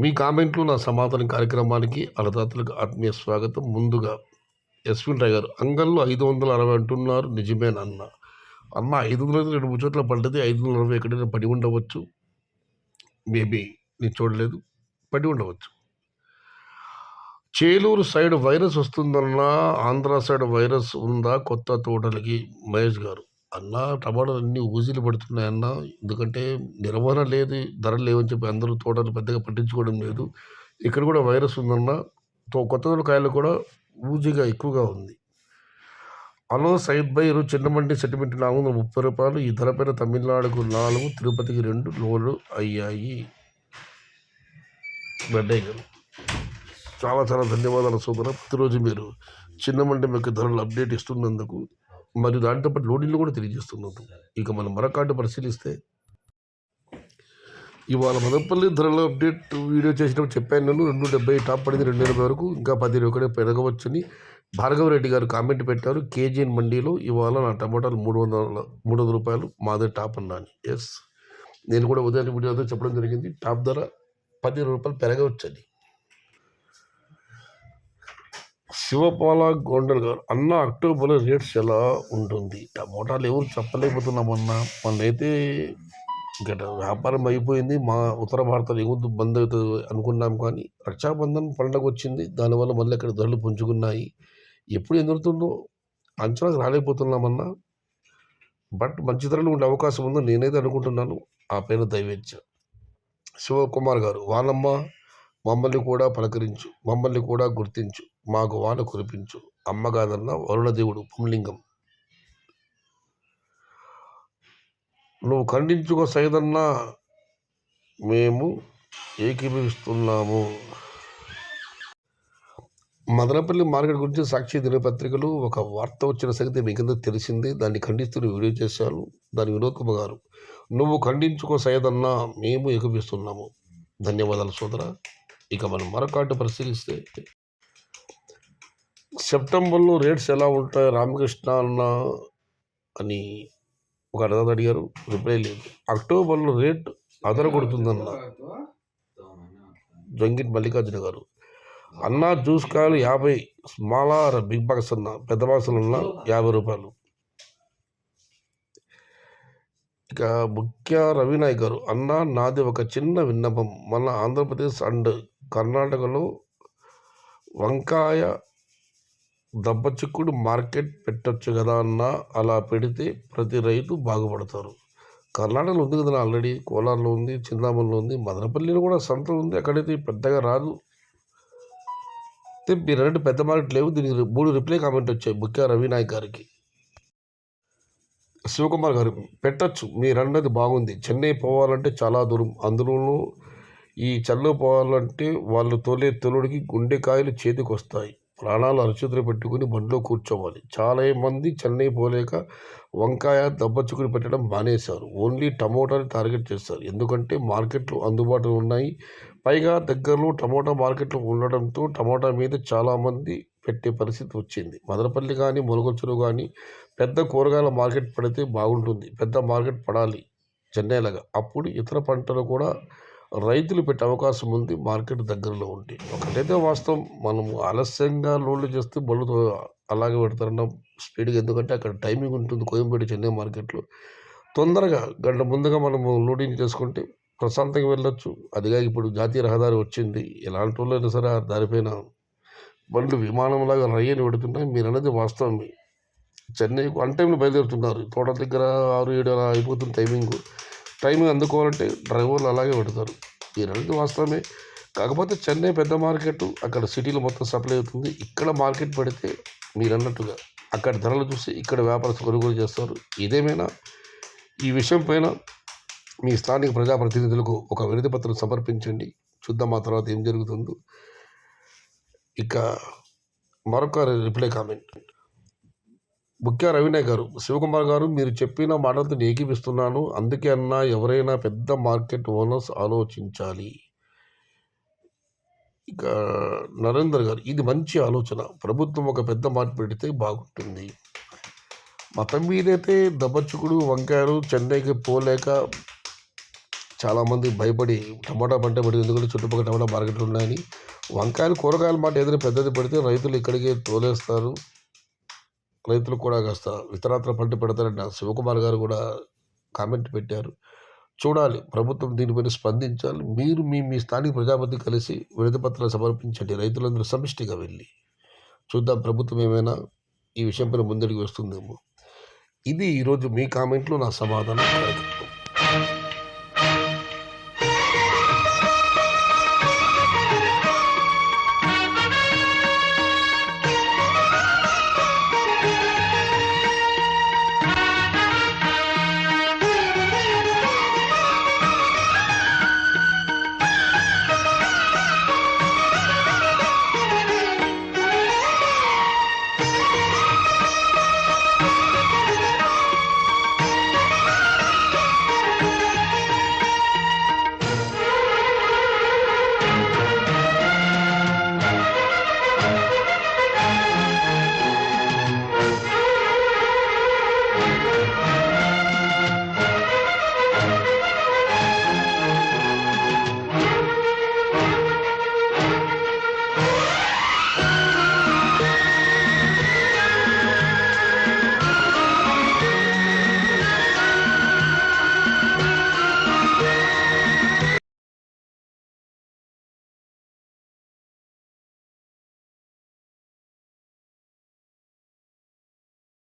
మీ కామెంట్లు నా సమాధానం కార్యక్రమానికి అన్నదాతలకు ఆత్మీయ స్వాగతం. ముందుగా యశ్విన్ రాయ్ గారు, అంగళ్ళు 560 అంటున్నారు, నిజమేనన్న? అన్న 500 2 3 చోట్ల పడ్డది, 560 ఎక్కడైనా పడి ఉండవచ్చు. మేబీ నేను చూడలేదు, పడి ఉండవచ్చు. చేలూరు సైడ్ వైరస్ వస్తుందన్నా, ఆంధ్ర సైడ్ వైరస్ ఉందా కొత్త తోటలకి? మహేష్ గారు, అన్న టమాటాలు అన్నీ ఊజీలు పడుతున్నాయన్న, ఎందుకంటే నిర్వహణ లేదు, ధరలు లేవని చెప్పి అందరూ తోటలు పెద్దగా పట్టించుకోవడం లేదు. ఇక్కడ కూడా వైరస్ ఉందన్న, కొత్త తోట కాయలు కూడా ఊజీగా ఎక్కువగా ఉంది. అలో సైడ్ బై చిన్న మండి సెంటిమెంట్ 430 రూపాయలు. ఈ ధరపైన తమిళనాడుకు 4, తిరుపతికి 2 లోడ్లు అయ్యాయి. బడ్డయ్య గారు, చాలా చాలా ధన్యవాదాలు సోదర. ప్రతిరోజు మీరు చిన్న మండి మీకు ధరలు అప్డేట్ ఇస్తున్నందుకు, మరియు దాంతో పాటు లోడింగ్లు కూడా తెలియజేస్తున్నందుకు. ఇక మనం మరొకటి పరిశీలిస్తే, ఇవాళ మదనపల్లి ధరల అప్డేట్ వీడియో చేసినప్పుడు చెప్పాను నేను, 270 టాప్ పడింది, 280 వరకు, ఇంకా 10 ఒకటే పెరగవచ్చని భార్గవరెడ్డి గారు కామెంట్ పెట్టారు. కేజీ మండీలో ఇవాళ నా టమాటాలు 300 రూపాయలు, మాదే టాప్ అన్నాను. ఎస్, నేను కూడా ఉదయం వీడియోతో చెప్పడం జరిగింది, టాప్ ధర 10 రూపాయలు పెరగవచ్చని. శివపాల గోండల్ గారు, అన్న అక్టోబర్లో రేట్స్ ఎలా ఉంటుంది? టమోటాలు ఎవరు చెప్పలేకపోతున్నామన్నా. మొన్నైతే ఇంకా వ్యాపారం అయిపోయింది, మా ఉత్తర భారతంలో ఎగుతూ బంద్ అవుతుంది అనుకున్నాం, కానీ రక్షాబంధన్ పండుగ వచ్చింది, దానివల్ల మళ్ళీ అక్కడ ధరలు పుంజుకున్నాయి. ఎప్పుడు ఎదురుతుందో అంచనాకు రాలేకపోతున్నామన్నా, బట్ మంచి ధరలు ఉండే అవకాశం ఉందని నేనైతే అనుకుంటున్నాను. ఆ పైన దైవేచ్ఛ. శివకుమార్ గారు, వానమ్మ మమ్మల్ని కూడా పలకరించు, మమ్మల్ని కూడా గుర్తించు, మాకు వాన కురిపించు, అమ్మగాదన్న వరుణదేవుడు పుంలింగం. నువ్వు ఖండించుకో సైదన్నా, మేము ఏకీభవిస్తున్నాము. మదనపల్లి మార్కెట్ గురించి సాక్షి దినపత్రికలు ఒక వార్త వచ్చిన సంగతి మీకంతా తెలిసిందే, దాన్ని ఖండిస్తూ వీడియో చేశాను. దాని వినోద్ కుమార్ గారు, నువ్వు ఖండించుకో సైదన్నా, మేము ఏకీభవిస్తున్నాము. ధన్యవాదాలు సోదర. ఇక మనం మరొకటి పరిశీలిస్తే, సెప్టెంబర్లో రేట్స్ ఎలా ఉంటాయి రామకృష్ణ అన్న అని ఒక అర్థం అడిగారు, రిప్లై లేదు. అక్టోబర్లో రేట్ అదర కొడుతుందన్న జంగిట్ మల్లికార్జున గారు, అన్న జ్యూస్ కాయలు 50, స్మాల్ బిగ్ బాక్స్ అన్న, పెద్ద బాక్సులు అన్న 50 రూపాయలు. ఇక ముఖ్య రవినాయక్ గారు, అన్న నాది ఒక చిన్న విన్నపం, మన ఆంధ్రప్రదేశ్ అండ్ కర్ణాటకలో వంకాయ దెబ్బ చిక్కుడు మార్కెట్ పెట్టచ్చు కదా అన్న, అలా పెడితే ప్రతి రైతు బాగుపడతారు. కర్ణాటకలో ఉంది కదా ఆల్రెడీ, కోలార్లో ఉంది, చింతామణిలో ఉంది, మదనపల్లిలో కూడా సంత ఉంది, అక్కడైతే పెద్దగా రాదు. మీరు అన్నట్టు పెద్ద మార్కెట్ లేవు. దీనికి 3 రిప్లై కామెంట్ వచ్చాయి ముఖ్య రవినాయక్ గారికి. శివకుమార్ గారు, పెట్టచ్చు, మీరన్నది బాగుంది. చెన్నై పోవాలంటే చాలా దూరం, అందులోనూ ఈ చల్లో పోవాలంటే వాళ్ళు తోలే తొలుడికి గుండెకాయలు చేతికి వస్తాయి, ప్రాణాలు అరచేతులు పెట్టుకుని బండిలో కూర్చోవాలి. చాలా మంది చెన్నై పోలేక వంకాయ దెబ్బచుకుని పెట్టడం మానేశారు, ఓన్లీ టమోటాని టార్గెట్ చేస్తారు, ఎందుకంటే మార్కెట్లు అందుబాటులో ఉన్నాయి, పైగా దగ్గరలో టమోటా మార్కెట్లు ఉండడంతో టమోటా మీద చాలామంది పెట్టే పరిస్థితి వచ్చింది. మదనపల్లి కానీ ములగొచ్చురు కానీ పెద్ద కూరగాయల మార్కెట్ పడితే బాగుంటుంది, పెద్ద మార్కెట్ పడాలి చెన్నైలాగా, అప్పుడు ఇతర పంటలు కూడా రైతులు పెట్టే అవకాశం ఉంది మార్కెట్ దగ్గరలో ఉంటే. ఒకటైతే వాస్తవం, మనము ఆలస్యంగా లోడ్లు చేస్తే బళ్ళు అలాగే పెడతారన్న స్పీడ్గా, ఎందుకంటే అక్కడ టైమింగ్ ఉంటుంది. కోయంబేడు చెన్నై మార్కెట్లో తొందరగా గంట ముందుగా మనము లోడింగ్ చేసుకుంటే ప్రశాంతంగా వెళ్ళొచ్చు. అదిగా ఇప్పుడు జాతీయ రహదారి వచ్చింది, ఎలాంటి వాళ్ళైనా సరే ఆ దారిపైన బండ్లు విమానంలాగా రయ్యని పెడుతున్నాయి. మీరు అనేది వాస్తవమే. చెన్నై అన్ టైంలో బయలుదేరుతున్నారు, తోట దగ్గర 6, 7 అలా అయిపోతుంది టైమింగ్ అందుకోవాలంటే డ్రైవర్లు అలాగే పెడతారు. ఈ రెండు వాస్తవమే. కాకపోతే చెన్నై పెద్ద మార్కెట్, అక్కడ సిటీలో మొత్తం సప్లై అవుతుంది. ఇక్కడ మార్కెట్ పెడితే మీరు అన్నట్టుగా అక్కడ ధరలు చూసి ఇక్కడ వ్యాపారస్తులు కొనుగోలు చేస్తారు. ఇదేమైనా ఈ విషయం పైన మీ స్థానిక ప్రజాప్రతినిధులకు ఒక వినతి పత్రం సమర్పించండి, చూద్దాం ఆ తర్వాత ఏం జరుగుతుందో. ఇక మరొక రిప్లై కామెంట్ ముఖ్య రవినాయక్ గారు, శివకుమార్ గారు, మీరు చెప్పిన మాటలతో ఏకీపిస్తున్నాను, అందుకే అన్నా ఎవరైనా పెద్ద మార్కెట్ ఓనర్స్ ఆలోచించాలి. ఇక నరేందర్ గారు, ఇది మంచి ఆలోచన, ప్రభుత్వం ఒక పెద్ద మార్కెట్ పెడితే బాగుంటుంది. మొత్తం మీదైతే దబ్బచుకుడు వంకాయలు చెన్నైకి పోలేక చాలామంది భయపడి టమాటా పంట పడి, ఎందుకంటే చుట్టుపక్కల టమాటా మార్కెట్లు ఉన్నాయని. వంకాయలు, కూరగాయల మాట ఏదైనా పెద్దది పడితే రైతులు ఇక్కడికే తోలేస్తారు. రైతులు కూడా కాస్త ఇతరత్ర పంట పెడతారని శివకుమార్ గారు కూడా కామెంట్ పెట్టారు. చూడాలి, ప్రభుత్వం దీనిపైన స్పందించాలి. మీరు మీ మీ స్థానిక ప్రజాపతి కలిసి వినతి పత్రాలు సమర్పించండి. రైతులందరూ సమిష్టిగా వెళ్ళి చూద్దాం, ప్రభుత్వం ఏమైనా ఈ విషయంపైన ముందడుగు వస్తుందేమో. ఇది ఈరోజు మీ కామెంట్లో నా సమాధానం.